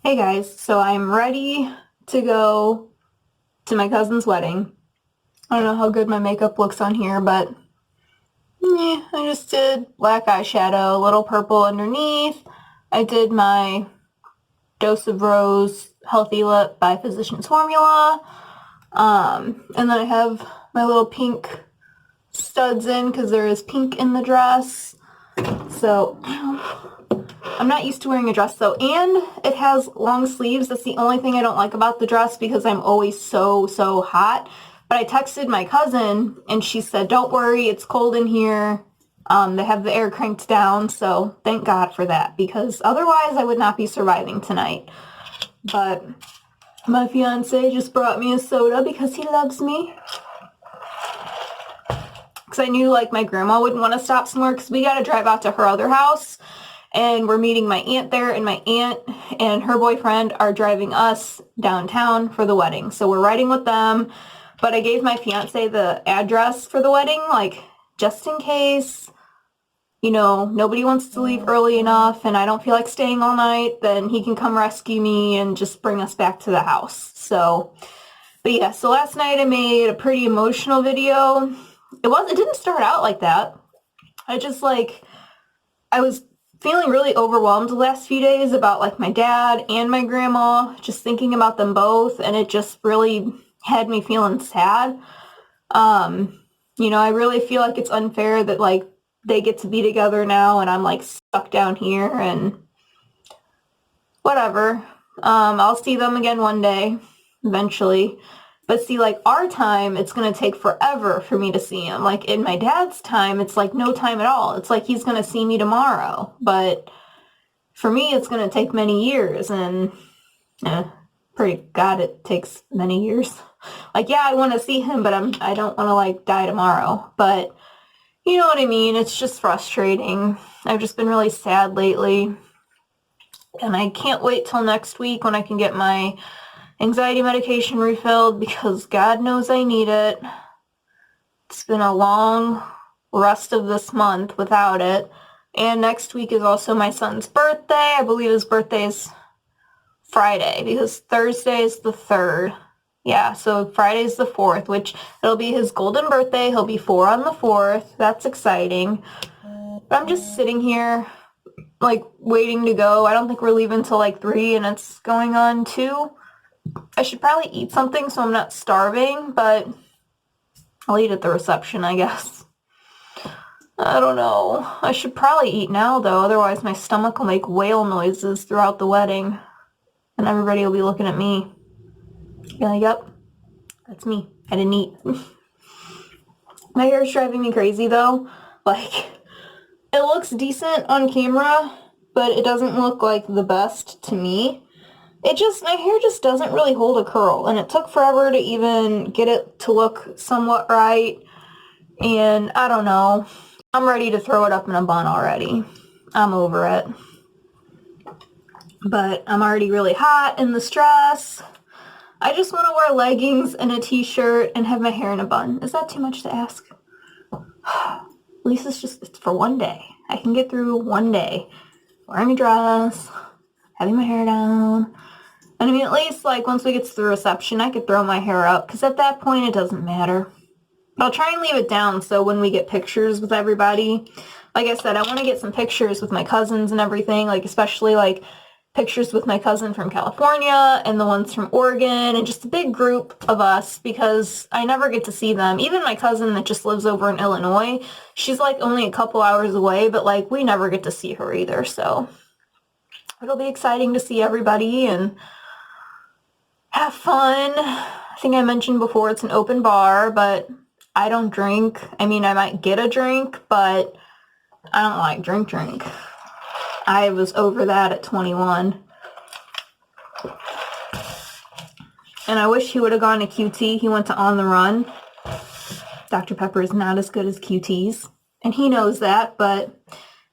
Hey guys, so I'm ready to go to my cousin's wedding. I don't know how good my makeup looks on here, but yeah, I just did black eyeshadow, a little purple underneath. I did my Dose of Rose Healthy Lip by Physicians Formula. And then I have my little pink studs in because there is pink in the dress. So, I'm not used to wearing a dress though, and it has long sleeves. That's the only thing I don't like about the dress because I'm always so hot. But I texted my cousin and she said, don't worry, it's cold in here. They have the air cranked down, so thank God for that because otherwise I would not be surviving tonight. But my fiance just brought me a soda because he loves me. Because I knew like my grandma wouldn't want to stop somewhere because we got to drive out to her other house. And we're meeting my aunt there, and my aunt and her boyfriend are driving us downtown for the wedding. So we're riding with them, but I gave my fiance the address for the wedding, like, just in case, nobody wants to leave early enough and I don't feel like staying all night, then he can come rescue me and just bring us back to the house. So, but yeah, so last night I made a pretty emotional video. It didn't start out like that. I was feeling really overwhelmed the last few days about like my dad and my grandma, just thinking about them both, and it just really had me feeling sad. I really feel like it's unfair that like they get to be together now and I'm like stuck down here and whatever. I'll see them again one day, eventually. But see, like, our time, it's going to take forever for me to see him. Like, in my dad's time, it's like no time at all. It's like he's going to see me tomorrow. But for me, it's going to take many years. And pray to God it takes many years. Like, yeah, I want to see him, but I don't want to, like, die tomorrow. But you know what I mean? It's just frustrating. I've just been really sad lately. And I can't wait till next week when I can get my anxiety medication refilled because God knows I need it. It's been a long rest of this month without it. And next week is also my son's birthday. I believe his birthday is Friday because Thursday is the 3rd. Yeah, so Friday's the 4th, which it'll be his golden birthday. He'll be 4 on the 4th. That's exciting. But I'm just sitting here like waiting to go. I don't think we're leaving till like 3 and it's going on 2. I should probably eat something so I'm not starving, but I'll eat at the reception, I guess. I don't know. I should probably eat now, though, otherwise my stomach will make whale noises throughout the wedding, and everybody will be looking at me. You're like, yep, that's me. I didn't eat. My hair is driving me crazy, though. Like, it looks decent on camera, but it doesn't look like the best to me. My hair just doesn't really hold a curl, and it took forever to even get it to look somewhat right, and I don't know. I'm ready to throw it up in a bun already. I'm over it. But I'm already really hot in this dress. I just want to wear leggings and a t-shirt and have my hair in a bun. Is that too much to ask? At least it's for one day. I can get through one day wearing a dress, having my hair down. And I mean, at least, like, once we get to the reception, I could throw my hair up, because at that point, it doesn't matter. But I'll try and leave it down so when we get pictures with everybody, like I said, I want to get some pictures with my cousins and everything, like, especially, like, pictures with my cousin from California and the ones from Oregon, and just a big group of us, because I never get to see them. Even my cousin that just lives over in Illinois, she's, like, only a couple hours away, but, like, we never get to see her either, so it'll be exciting to see everybody and have fun. I think I mentioned before it's an open bar, but I don't drink. I mean, I might get a drink, but I don't like drink. I was over that at 21. And I wish he would have gone to QT. He went to On the Run. Dr. Pepper is not as good as QT's. And he knows that, but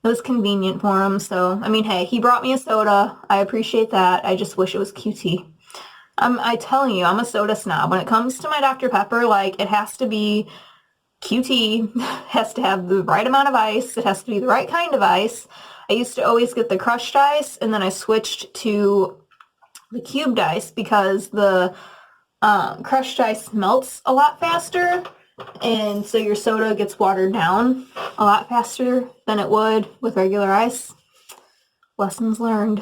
it was convenient for him. So, I mean, hey, he brought me a soda. I appreciate that. I just wish it was QT. I telling you, I'm a soda snob. When it comes to my Dr. Pepper, like, it has to be QT, has to have the right amount of ice, it has to be the right kind of ice. I used to always get the crushed ice, and then I switched to the cubed ice because the crushed ice melts a lot faster, and so your soda gets watered down a lot faster than it would with regular ice. Lessons learned.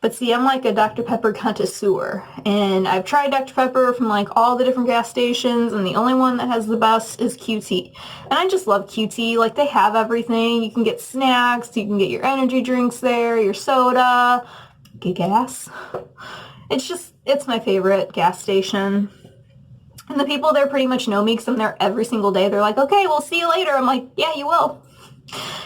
But see, I'm like a Dr. Pepper connoisseur, and I've tried Dr. Pepper from like all the different gas stations, and the only one that has the best is QT. And I just love QT. Like, they have everything. You can get snacks, you can get your energy drinks there, your soda, get gas. It's my favorite gas station. And the people there pretty much know me because I'm there every single day. They're like, okay, we'll see you later. I'm like, yeah, you will.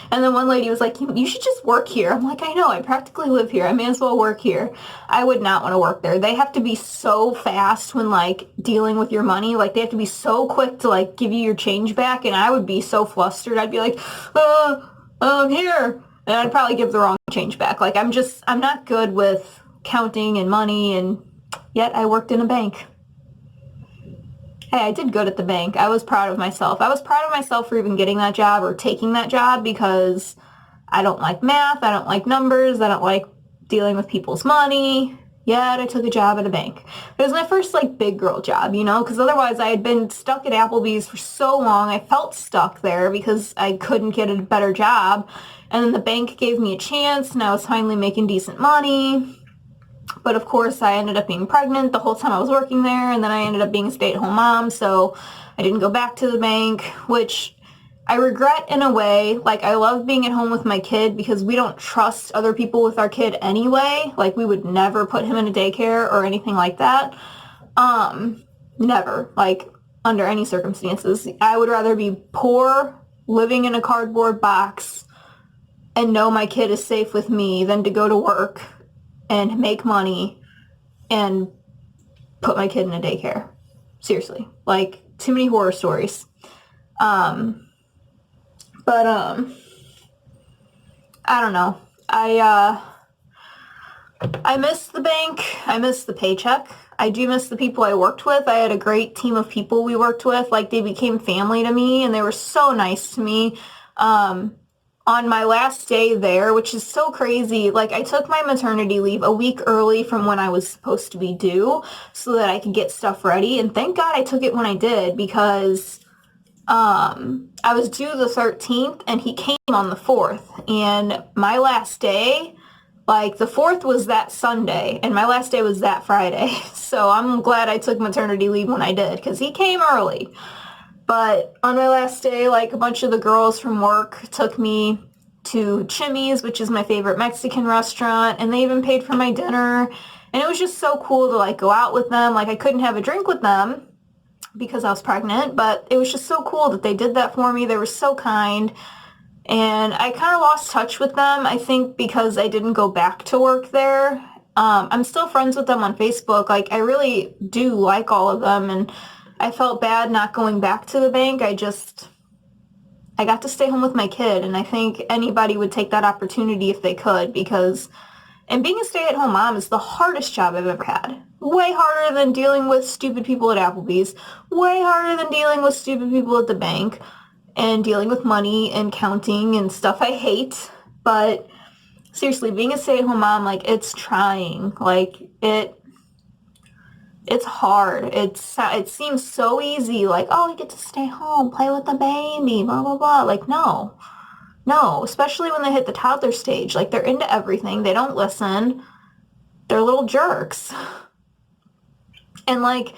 And then one lady was like, you should just work here. I'm like, I know, I practically live here. I may as well work here. I would not want to work there. They have to be so fast when like dealing with your money. Like, they have to be so quick to like give you your change back. And I would be so flustered. I'd be like, I'm here. And I'd probably give the wrong change back. Like, I'm not good with counting and money, and yet I worked in a bank. Hey, I did good at the bank. I was proud of myself. I was proud of myself for even getting that job or taking that job because I don't like math. I don't like numbers. I don't like dealing with people's money. Yet I took a job at a bank. It was my first like big girl job, you know, because otherwise I had been stuck at Applebee's for so long. I felt stuck there because I couldn't get a better job. And then the bank gave me a chance and I was finally making decent money. But of course, I ended up being pregnant the whole time I was working there, and then I ended up being a stay-at-home mom, so I didn't go back to the bank, which I regret in a way. Like, I love being at home with my kid because we don't trust other people with our kid anyway. Like, we would never put him in a daycare or anything like that. Never. Like, under any circumstances. I would rather be poor, living in a cardboard box, and know my kid is safe with me than to go to work and make money and put my kid in a daycare. Seriously. Like, too many horror stories. I don't know. I miss the bank. I miss the paycheck. I do miss the people I worked with. I had a great team of people we worked with. Like, they became family to me, and they were so nice to me. On my last day there, which is so crazy, like, I took my maternity leave a week early from when I was supposed to be due so that I could get stuff ready. And thank God I took it when I did, because I was due the 13th and he came on the 4th. And my last day, like, the 4th was that Sunday and my last day was that Friday. So I'm glad I took maternity leave when I did, because he came early. But on my last day, like, a bunch of the girls from work took me to Chimmy's, which is my favorite Mexican restaurant, and they even paid for my dinner. And it was just so cool to, like, go out with them. Like, I couldn't have a drink with them because I was pregnant, but it was just so cool that they did that for me. They were so kind. And I kind of lost touch with them, I think, because I didn't go back to work there. I'm still friends with them on Facebook. Like, I really do like all of them, and I felt bad not going back to the bank. I got to stay home with my kid, and I think anybody would take that opportunity if they could, and being a stay-at-home mom is the hardest job I've ever had. Way harder than dealing with stupid people at Applebee's. Way harder than dealing with stupid people at the bank, and dealing with money and counting and stuff I hate. But seriously, being a stay-at-home mom, like, it's trying. Like, it's hard. It seems so easy, like, oh, you get to stay home, play with the baby, blah, blah, blah. Like, no, especially when they hit the toddler stage. Like, they're into everything. They don't listen. They're little jerks. And, like,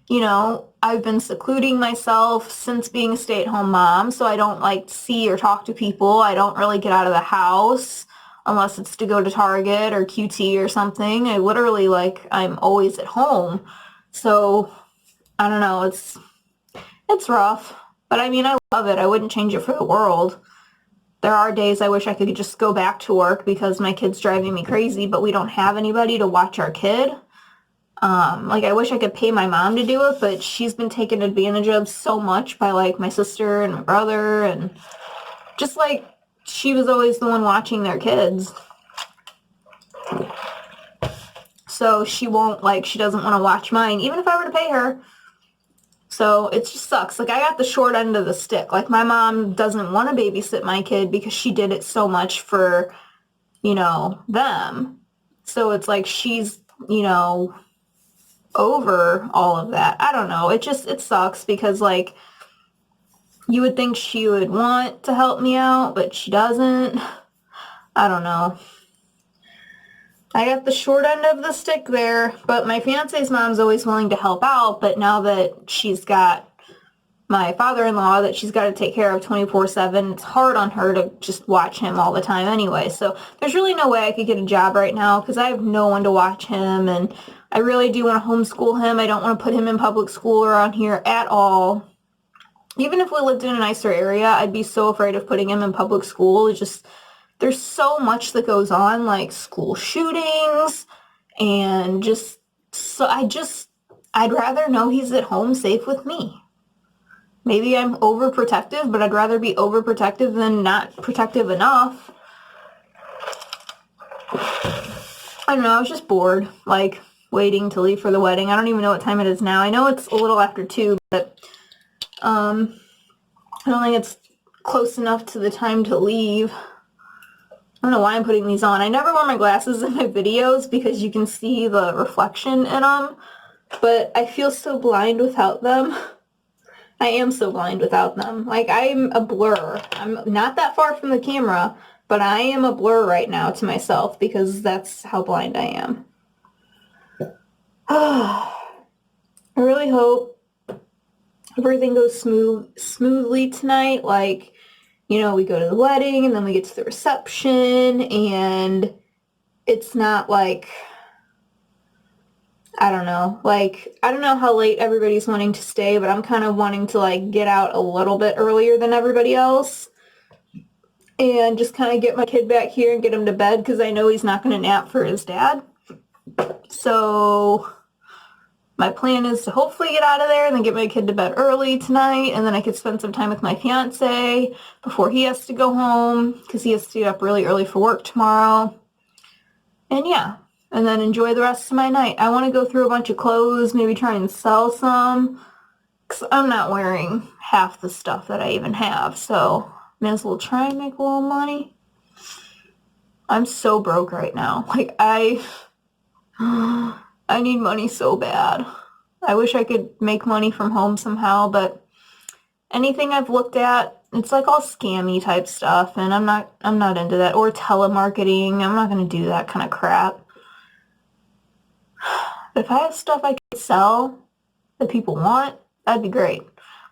you know, I've been secluding myself since being a stay-at-home mom, so I don't, like, see or talk to people. I don't really get out of the house unless it's to go to Target or QT or something. I literally, like, I'm always at home. So, I don't know, it's rough. But I mean, I love it. I wouldn't change it for the world. There are days I wish I could just go back to work because my kid's driving me crazy, but we don't have anybody to watch our kid. Like, I wish I could pay my mom to do it, but she's been taken advantage of so much by, like, my sister and my brother, and just, like, she was always the one watching their kids. So she doesn't want to watch mine, even if I were to pay her. So it just sucks. Like, I got the short end of the stick. Like, my mom doesn't want to babysit my kid because she did it so much for, you know, them. So it's like she's you know, over all of that. I don't know. It sucks because, like, you would think she would want to help me out, but she doesn't. I don't know. I got the short end of the stick there, but my fiance's mom's always willing to help out, but now that she's got my father-in-law that she's got to take care of 24/7, it's hard on her to just watch him all the time anyway. So there's really no way I could get a job right now because I have no one to watch him, and I really do want to homeschool him. I don't want to put him in public school around here at all. Even if we lived in a nicer area, I'd be so afraid of putting him in public school. It's just, there's so much that goes on, like school shootings, and just, so I'd rather know he's at home safe with me. Maybe I'm overprotective, but I'd rather be overprotective than not protective enough. I don't know, I was just bored, like, waiting to leave for the wedding. I don't even know what time it is now. I know it's a little after 2, but I don't think it's close enough to the time to leave. I don't know why I'm putting these on. I never wear my glasses in my videos because you can see the reflection in them, but I feel so blind without them. I am so blind without them. Like, I'm a blur. I'm not that far from the camera, but I am a blur right now to myself because that's how blind I am. I really hope everything goes smoothly tonight. Like, you know, we go to the wedding and then we get to the reception and it's not like, I don't know. Like, I don't know how late everybody's wanting to stay, but I'm kind of wanting to, like, get out a little bit earlier than everybody else and just kind of get my kid back here and get him to bed because I know he's not going to nap for his dad. So my plan is to hopefully get out of there and then get my kid to bed early tonight, and then I could spend some time with my fiance before he has to go home because he has to get up really early for work tomorrow. And yeah, and then enjoy the rest of my night. I want to go through a bunch of clothes, maybe try and sell some, because I'm not wearing half the stuff that I even have, so may as well try and make a little money. I'm so broke right now. Like, I need money so bad. I wish I could make money from home somehow, but anything I've looked at, it's like all scammy type stuff, and I'm not into that. Or telemarketing. I'm not going to do that kind of crap. If I have stuff I could sell that people want, that'd be great.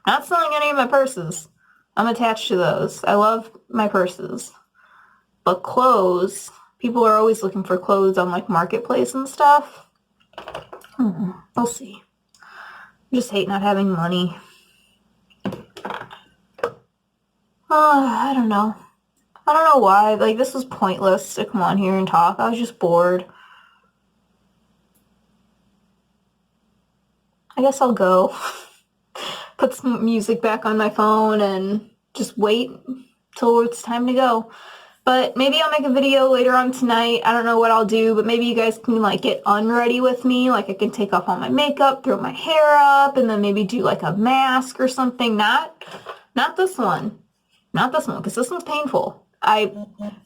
I'm not selling any of my purses. I'm attached to those. I love my purses. But clothes, people are always looking for clothes on, like, Marketplace and stuff. We'll see. I just hate not having money. I don't know. I don't know why. Like, this was pointless to come on here and talk. I was just bored. I guess I'll go. Put some music back on my phone and just wait till it's time to go. But maybe I'll make a video later on tonight. I don't know what I'll do, but maybe you guys can, like, get unready with me. Like, I can take off all my makeup, throw my hair up, and then maybe do, like, a mask or something. Not this one. Not this one, because this one's painful. I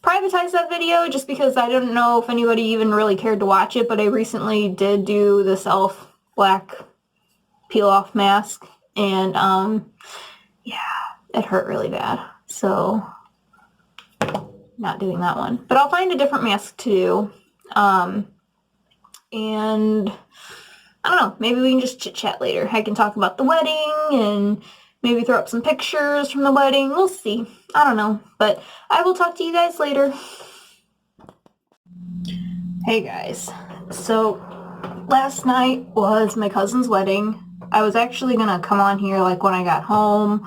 privatized that video just because I don't know if anybody even really cared to watch it, but I recently did do this e.l.f. black peel-off mask, and, yeah, it hurt really bad. So not doing that one. But I'll find a different mask to do. And I don't know, maybe we can just chit-chat later. I can talk about the wedding and maybe throw up some pictures from the wedding. We'll see. I don't know. But I will talk to you guys later. Hey guys. So last night was my cousin's wedding. I was actually going to come on here, like, when I got home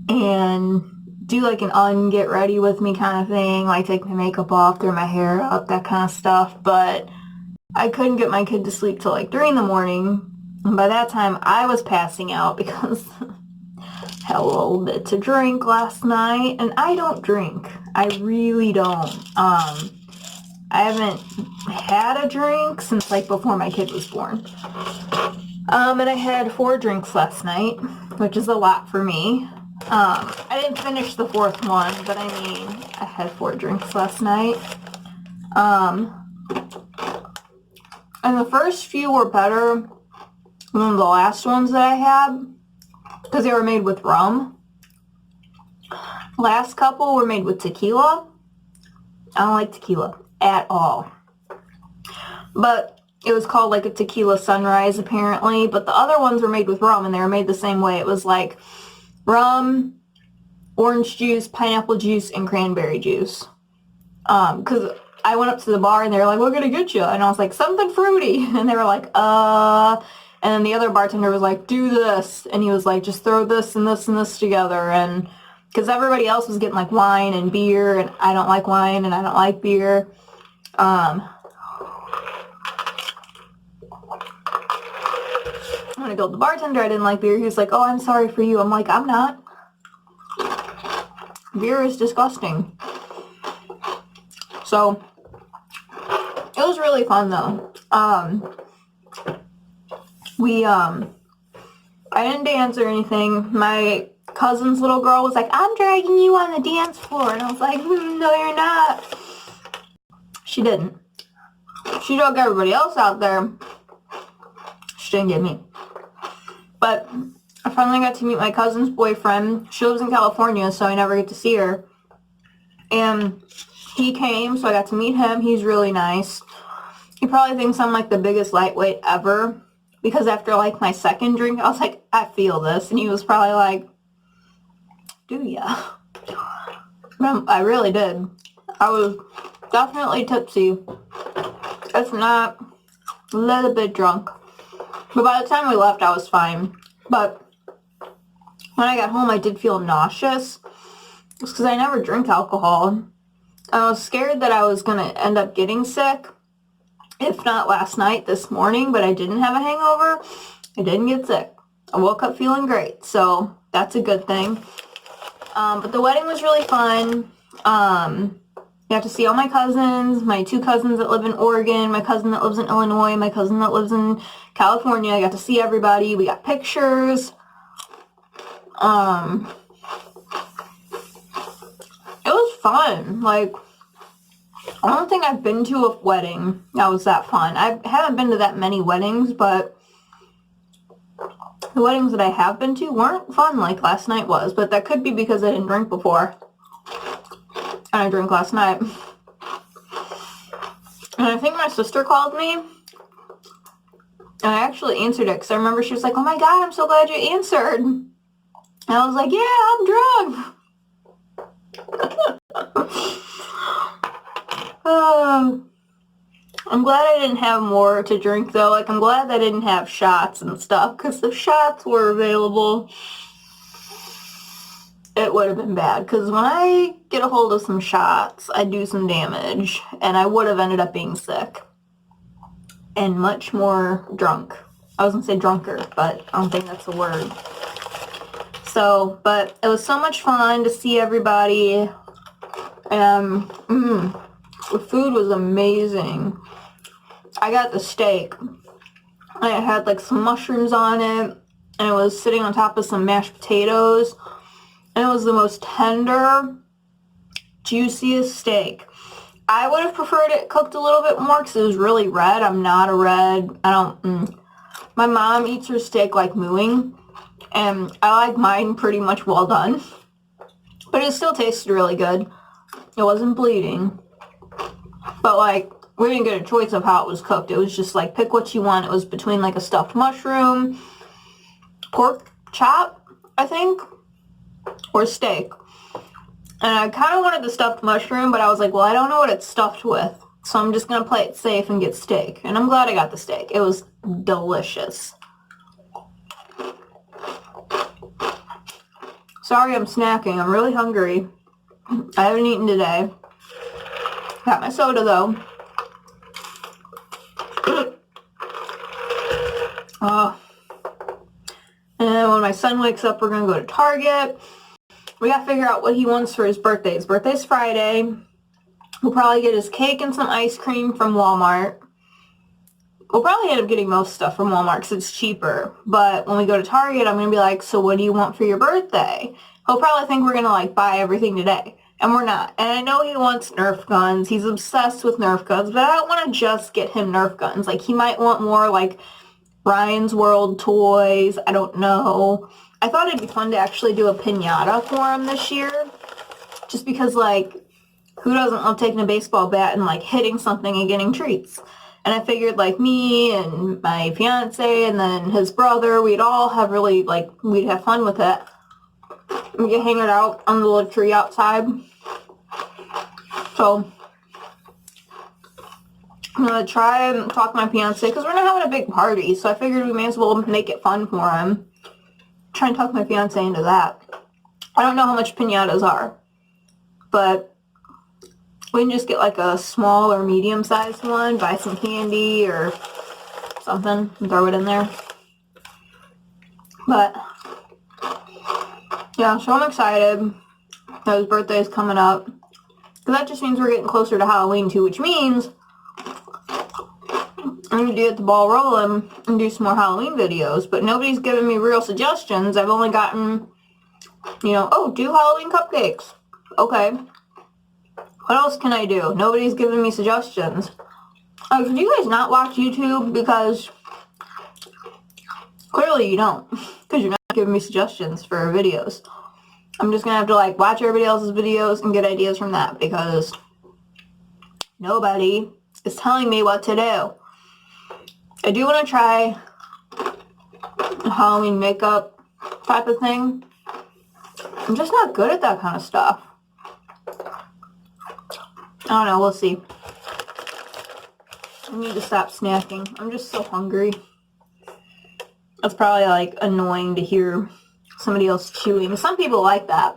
and do, like, an get ready with me kind of thing, like take my makeup off, throw my hair up, that kind of stuff, but I couldn't get my kid to sleep till like 3 in the morning, and by that time I was passing out because I had a little bit to drink last night, and I don't drink. I really don't. I haven't had a drink since, like, before my kid was born. And I had 4 drinks last night, which is a lot for me. I didn't finish the 4th one, but I mean, I had 4 drinks last night. And the first few were better than the last ones that I had because they were made with rum. Last couple were made with tequila. I don't like tequila at all. But it was called like a tequila sunrise apparently. But the other ones were made with rum and they were made the same way. It was like rum, orange juice, pineapple juice, and cranberry juice. Because I went up to the bar and they were like, we're going to get you. And I was like, something fruity. And they were like, And then the other bartender was like, do this. And he was like, just throw this and this and this together. And because everybody else was getting like wine and beer. And I don't like wine and I don't like beer. I'm going to go to the bartender. I didn't like beer. He was like, oh, I'm sorry for you. I'm like, I'm not. Beer is disgusting. So, it was really fun though. I didn't dance or anything. My cousin's little girl was like, I'm dragging you on the dance floor. And I was like, no, you're not. She didn't. She drug everybody else out there. She didn't get me. But I finally got to meet my cousin's boyfriend. She lives in California, so I never get to see her. And he came, so I got to meet him. He's really nice. He probably thinks I'm like the biggest lightweight ever. Because after like my second drink, I was like, I feel this. And he was probably like, do ya? I really did. I was definitely tipsy. If not, a little bit drunk. But by the time we left, I was fine. But when I got home, I did feel nauseous. It's because I never drink alcohol. I was scared that I was going to end up getting sick. If not last night, this morning, but I didn't have a hangover. I didn't get sick. I woke up feeling great, so that's a good thing. But the wedding was really fun. You got to see all my cousins, my 2 cousins that live in Oregon, my cousin that lives in Illinois, my cousin that lives in California. I got to see everybody. We got pictures. It was fun. Like, I don't think I've been to a wedding that was that fun. I haven't been to that many weddings, but the weddings that I have been to weren't fun like last night was. But that could be because I didn't drink before. And I drank last night. And I think my sister called me. And I actually answered it because I remember she was like, oh my god, I'm so glad you answered. And I was like, yeah, I'm drunk. I'm glad I didn't have more to drink though. Like, I'm glad I didn't have shots and stuff, because if shots were available, it would have been bad. Because when I get a hold of some shots, I do some damage, and I would have ended up being sick and much more drunk. I was gonna say drunker, but I don't think that's the word. So, but it was so much fun to see everybody. The food was amazing. I got the steak. And it had like some mushrooms on it. And it was sitting on top of some mashed potatoes. And it was the most tender, juiciest steak. I would have preferred it cooked a little bit more because it was really red. I'm not a red. My mom eats her steak like mooing. And I like mine pretty much well done. But it still tasted really good. It wasn't bleeding. But, like, we didn't get a choice of how it was cooked. It was just, like, pick what you want. It was between, like, a stuffed mushroom, pork chop, I think, or steak. And I kind of wanted the stuffed mushroom, but I was like, well, I don't know what it's stuffed with. So I'm just going to play it safe and get steak. And I'm glad I got the steak. It was delicious. Sorry I'm snacking. I'm really hungry. I haven't eaten today. Got my soda though. And when my son wakes up, we're going to go to Target. We got to figure out what he wants for his birthday. His birthday's Friday. We'll probably get his cake and some ice cream from Walmart. We'll probably end up getting most stuff from Walmart because it's cheaper. But when we go to Target, I'm going to be like, so what do you want for your birthday? He'll probably think we're going to like buy everything today. And we're not. And I know he wants Nerf guns. He's obsessed with Nerf guns, but I don't want to just get him Nerf guns. Like, he might want more, like, Ryan's World toys. I don't know. I thought it'd be fun to actually do a piñata for him this year. Just because, like, who doesn't love taking a baseball bat and, like, hitting something and getting treats? And I figured, like, me and my fiance and then his brother, we'd all have really, like, we'd have fun with it. We could hang it out on the little tree outside. So, I'm going to try and talk to my fiance, because we're not having a big party, so I figured we may as well make it fun for him. Try and talk my fiance into that. I don't know how much piñatas are, but we can just get like a small or medium-sized one, buy some candy or something, and throw it in there. But, yeah, so I'm excited that his birthday is coming up. Because that just means we're getting closer to Halloween too, which means I'm going to get the ball rolling and do some more Halloween videos. But nobody's given me real suggestions. I've only gotten, you know, oh, do Halloween cupcakes. Okay. What else can I do? Nobody's giving me suggestions. Do you guys not watch YouTube? Because clearly you don't. Because you're not giving me suggestions for videos. I'm just going to have to, like, watch everybody else's videos and get ideas from that. Because nobody is telling me what to do. I do want to try a Halloween makeup type of thing. I'm just not good at that kind of stuff. I don't know, we'll see. I need to stop snacking. I'm just so hungry. It's probably, like, annoying to hear somebody else chewing. Some people like that.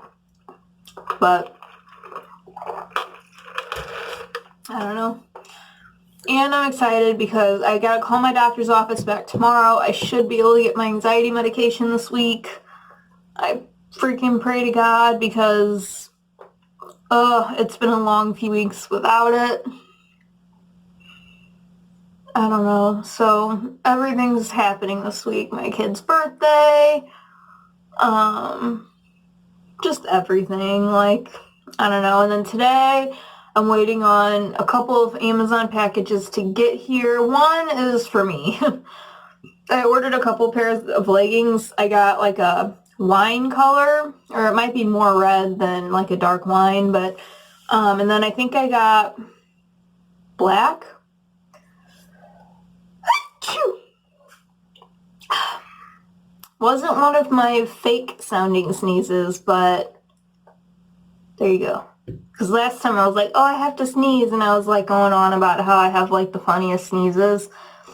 But I don't know. And I'm excited because I gotta call my doctor's office back tomorrow. I should be able to get my anxiety medication this week. I freaking pray to God because it's been a long few weeks without it. I don't know. So everything's happening this week. My kid's birthday. Just everything. Like, I don't know. And then today I'm waiting on a couple of Amazon packages to get here. One is for me. I ordered a couple pairs of leggings. I got like a wine color, or it might be more red than like a dark wine, but and then I think I got black. Wasn't one of my fake sounding sneezes, but there you go. Because last time I was like, oh, I have to sneeze, and I was like going on about how I have like the funniest sneezes.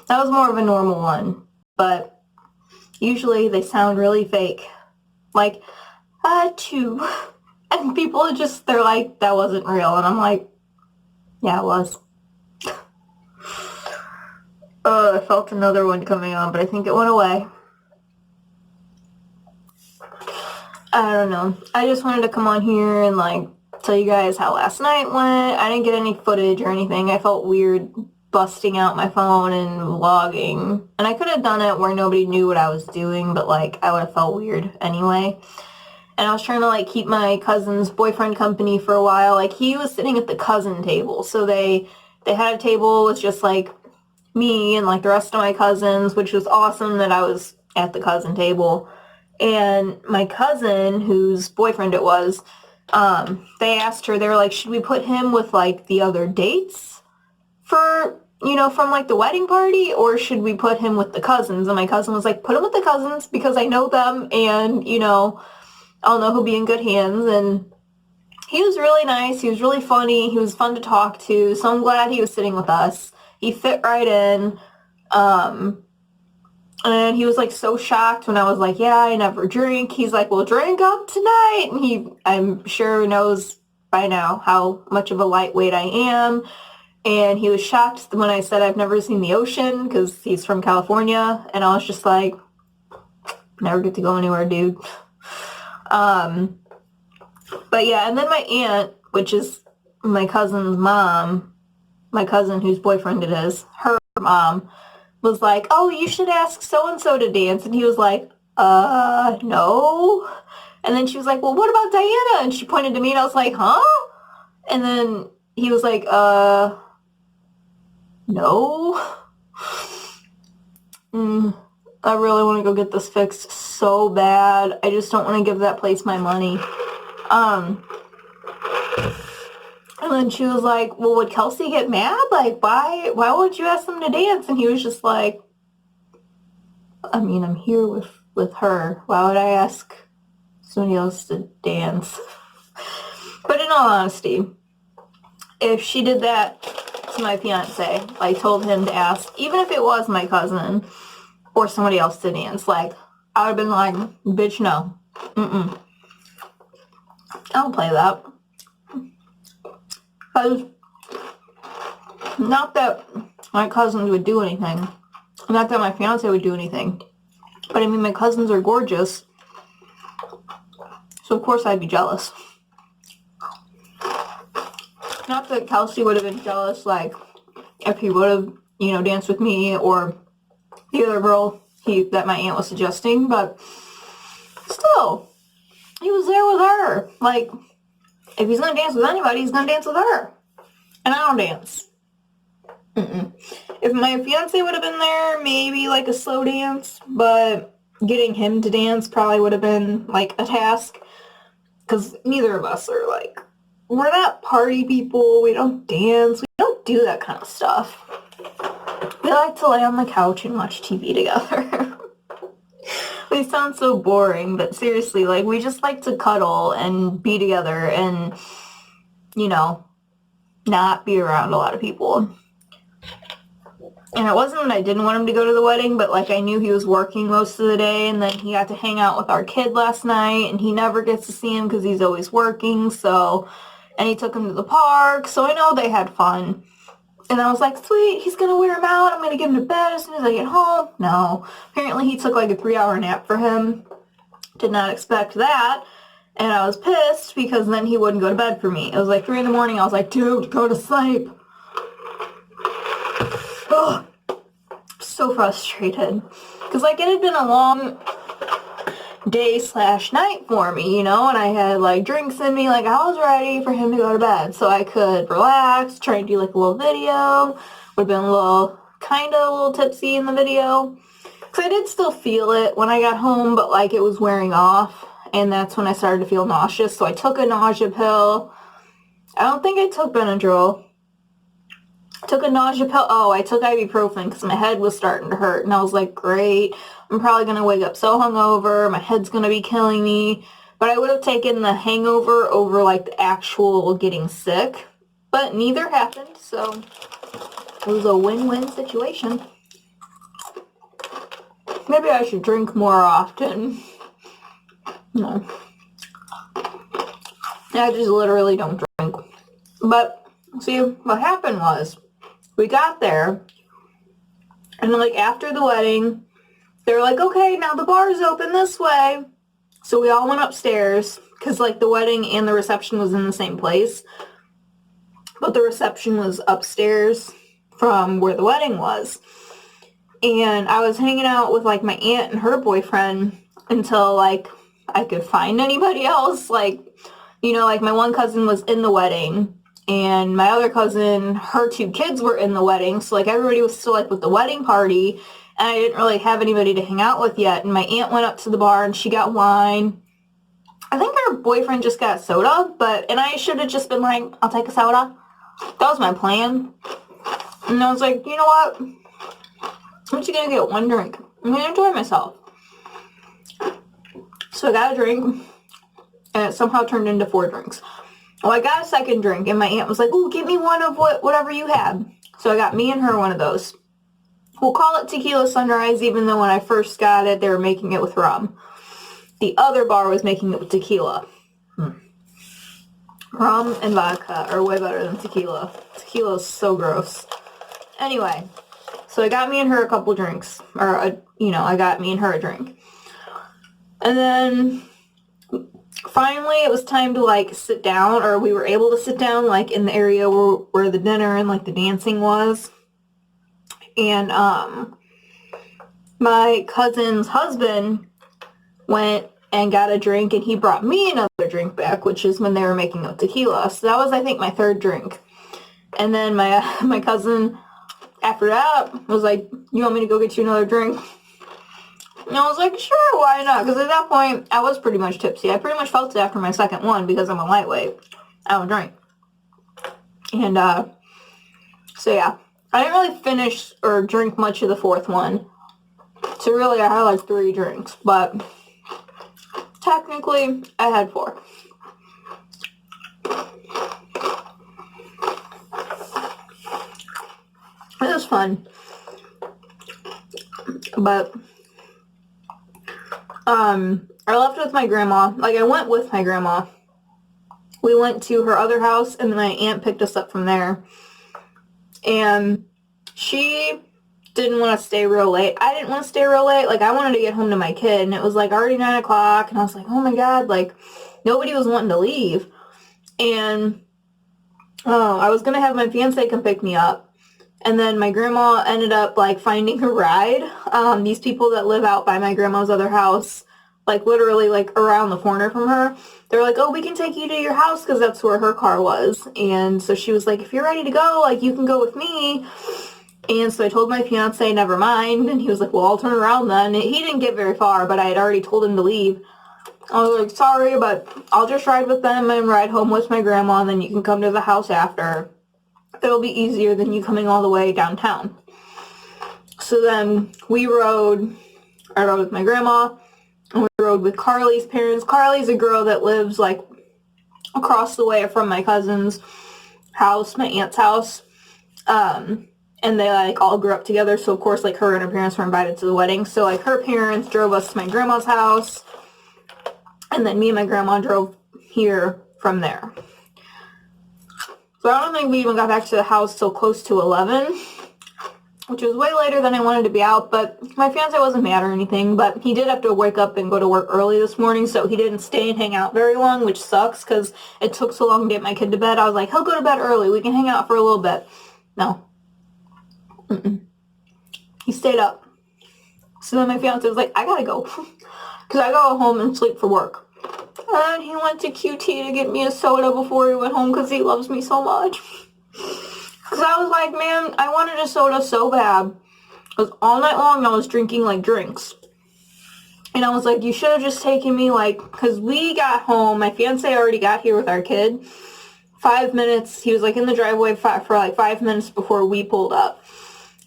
That was more of a normal one, but usually they sound really fake. Like, achoo. And people are just, they're like, that wasn't real. And I'm like, yeah, it was. I felt another one coming on, but I think it went away. I don't know. I just wanted to come on here and like tell you guys how last night went. I didn't get any footage or anything. I felt weird busting out my phone and vlogging. And I could have done it where nobody knew what I was doing, but like I would have felt weird anyway. And I was trying to like keep my cousin's boyfriend company for a while. Like he was sitting at the cousin table. So they had a table with just like me and like the rest of my cousins, which was awesome that I was at the cousin table. And my cousin, whose boyfriend it was, they asked her, they were like, should we put him with like the other dates for, you know, from like the wedding party, or should we put him with the cousins? And my cousin was like, put him with the cousins because I know them and, you know, I'll know he'll be in good hands. And he was really nice. He was really funny. He was fun to talk to. So I'm glad he was sitting with us. He fit right in. And he was like so shocked when I was like, yeah, I never drink. He's like, well, drink up tonight. And he, I'm sure, knows by now how much of a lightweight I am. And he was shocked when I said I've never seen the ocean because he's from California. And I was just like, never get to go anywhere, dude. But yeah, and then my aunt, which is my cousin's mom, my cousin whose boyfriend it is, her mom, was like, oh, you should ask so-and-so to dance. And he was like, no. And then she was like, well, what about Diana? And she pointed to me and I was like, huh? And then he was like, no. I really want to go get this fixed so bad. I just don't want to give that place my money. And then she was like, well, would Kelsey get mad? Like, why would you ask them to dance? And he was just like, I mean, I'm here with her. Why would I ask somebody else to dance? But in all honesty, if she did that to my fiance, like told him to ask, even if it was my cousin or somebody else to dance, like, I would have been like, bitch, no. I don't play that. Because not that my cousins would do anything. Not that my fiance would do anything. But I mean, my cousins are gorgeous. So of course I'd be jealous. Not that Kelsey would have been jealous, like, if he would have, you know, danced with me or the other girl that my aunt was suggesting, but still, he was there with her. Like, if he's gonna dance with anybody, he's gonna dance with her. And I don't dance. If my fiance would have been there, maybe like a slow dance, but getting him to dance probably would have been like a task. Because neither of us are like, we're not party people, we don't dance, we don't do that kind of stuff. We like to lay on the couch and watch TV together. We sound so boring, but seriously, like, we just like to cuddle and be together and, you know, not be around a lot of people. And it wasn't that I didn't want him to go to the wedding, but, like, I knew he was working most of the day, and then he got to hang out with our kid last night, and he never gets to see him because he's always working, so, and he took him to the park, so I know they had fun. And I was like, sweet, he's going to wear him out. I'm going to get him to bed as soon as I get home. No. Apparently he took like a 3-hour nap for him. Did not expect that. And I was pissed because then he wouldn't go to bed for me. It was like 3 in the morning. I was like, dude, go to sleep. Ugh. So frustrated. Because like it had been a long day/night for me, you know, and I had like drinks in me, like I was ready for him to go to bed so I could relax, try and do like a little video. Would have been a little tipsy in the video. Because I did still feel it when I got home, but like it was wearing off, and that's when I started to feel nauseous, so I took a nausea pill. I don't think I took Benadryl. Took a nausea pill. Oh, I took ibuprofen because my head was starting to hurt. And I was like, great. I'm probably going to wake up so hungover. My head's going to be killing me. But I would have taken the hangover over like the actual getting sick. But neither happened. So it was a win-win situation. Maybe I should drink more often. No. I just literally don't drink. But see, what happened was, we got there, and like after the wedding, they were like, okay, now the bar is open this way. So we all went upstairs, because like the wedding and the reception was in the same place. But the reception was upstairs from where the wedding was. And I was hanging out with like my aunt and her boyfriend until like I could find anybody else. Like, you know, like my one cousin was in the wedding. And my other cousin, her 2 kids were in the wedding. So, like, everybody was still, like, with the wedding party. And I didn't really have anybody to hang out with yet. And my aunt went up to the bar and she got wine. I think her boyfriend just got soda. And I should have just been like, I'll take a soda. That was my plan. And I was like, you know what? I'm just going to get one drink. I'm going to enjoy myself. So I got a drink. And it somehow turned into 4 drinks. Well, I got a second drink, and my aunt was like, ooh, give me one of whatever you had. So I got me and her one of those. We'll call it Tequila Sunrise, even though when I first got it, they were making it with rum. The other bar was making it with tequila. Rum and vodka are way better than tequila. Tequila is so gross. Anyway, so I got me and her a couple drinks. I got me and her a drink. And then finally, it was time to, like, sit down, or we were able to sit down, like, in the area where the dinner and, like, the dancing was. And, my cousin's husband went and got a drink, and he brought me another drink back, which is when they were making out tequila. So that was, I think, my third drink. And then my cousin, after that, was like, you want me to go get you another drink? And I was like, sure, why not? Because at that point, I was pretty much tipsy. I pretty much felt it after my second one because I'm a lightweight. I don't drink. And, so yeah. I didn't really finish or drink much of the fourth one. So really, I had like 3 drinks. But technically, I had 4. It was fun. But I left with my grandma. Like, I went with my grandma. We went to her other house, and then my aunt picked us up from there. And she didn't want to stay real late. I didn't want to stay real late. Like, I wanted to get home to my kid, and it was, like, already 9 o'clock, and I was like, oh, my God, like, nobody was wanting to leave. And I was going to have my fiancé come pick me up. And then my grandma ended up, like, finding a ride. These people that live out by my grandma's other house, like, literally, like, around the corner from her, they're like, oh, we can take you to your house because that's where her car was. And so she was like, if you're ready to go, like, you can go with me. And so I told my fiance, never mind. And he was like, well, I'll turn around then. And he didn't get very far, but I had already told him to leave. I was like, sorry, but I'll just ride with them and ride home with my grandma, and then you can come to the house after. It'll be easier than you coming all the way downtown. So then I rode with my grandma, and we rode with Carly's parents. Carly's a girl that lives, like, across the way from my cousin's house, my aunt's house. And they, like, all grew up together, so of course, like, her and her parents were invited to the wedding. So, like, her parents drove us to my grandma's house, and then me and my grandma drove here from there. So I don't think we even got back to the house till close to 11, which was way later than I wanted to be out, but my fiancé wasn't mad or anything, but he did have to wake up and go to work early this morning, so he didn't stay and hang out very long, which sucks, because it took so long to get my kid to bed. I was like, he'll go to bed early, we can hang out for a little bit. No. He stayed up. So then my fiancé was like, I gotta go, because I go home and sleep for work. And he went to QT to get me a soda before he went home because he loves me so much. Because I was like, man, I wanted a soda so bad. Because all night long I was drinking, like, drinks. And I was like, you should have just taken me, like, because we got home. My fiancé already got here with our kid. 5 minutes. He was, like, in the driveway for, like, 5 minutes before we pulled up.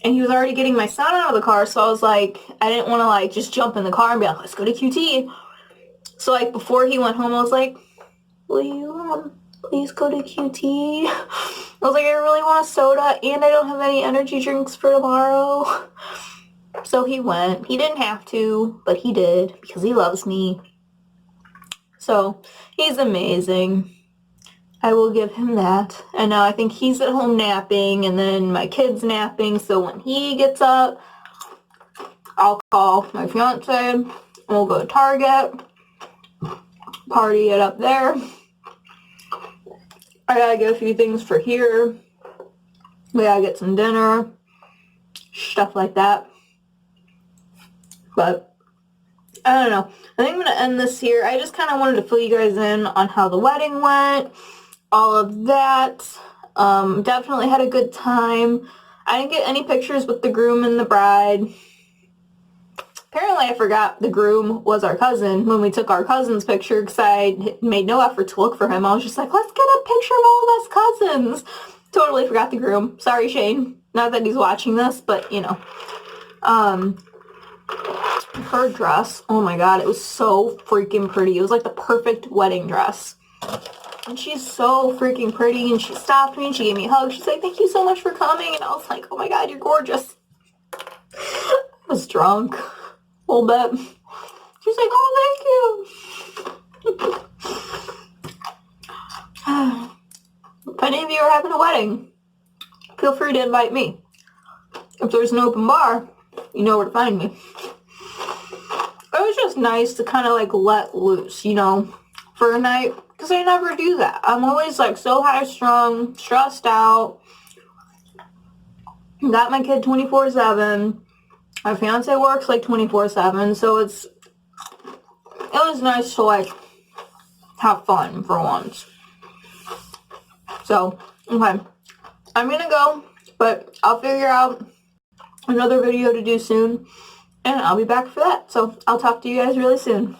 And he was already getting my son out of the car. So I was like, I didn't want to, like, just jump in the car and be like, let's go to QT. So, like, before he went home, I was like, will you, please go to QT? I was like, I really want a soda, and I don't have any energy drinks for tomorrow. So he went. He didn't have to, but he did, because he loves me. So, he's amazing. I will give him that. And now I think he's at home napping, and then my kid's napping, so when he gets up, I'll call my fiancé, and we'll go to Target. Party it up there. I gotta get a few things for here. We gotta get some dinner. Stuff like that. But, I don't know. I think I'm gonna end this here. I just kind of wanted to fill you guys in on how the wedding went. All of that. Definitely had a good time. I didn't get any pictures with the groom and the bride. Apparently I forgot the groom was our cousin when we took our cousin's picture because I made no effort to look for him. I was just like, let's get a picture of all of us cousins. Totally forgot the groom. Sorry, Shane. Not that he's watching this, but, you know. Her dress, oh my god, it was so freaking pretty. It was like the perfect wedding dress. And she's so freaking pretty, and she stopped me and she gave me a hug. She's like, thank you so much for coming. And I was like, oh my god, you're gorgeous. I was drunk. A little bit. She's like, oh, thank you. If any of you are having a wedding, feel free to invite me. If there's an open bar, you know where to find me. It was just nice to kind of, like, let loose, you know, for a night. Because I never do that. I'm always, like, so high-strung, stressed out. Got my kid 24/7. My fiance works like 24/7, so it's it was nice to like have fun for once. So, okay. I'm gonna go, but I'll figure out another video to do soon, and I'll be back for that. So, I'll talk to you guys really soon.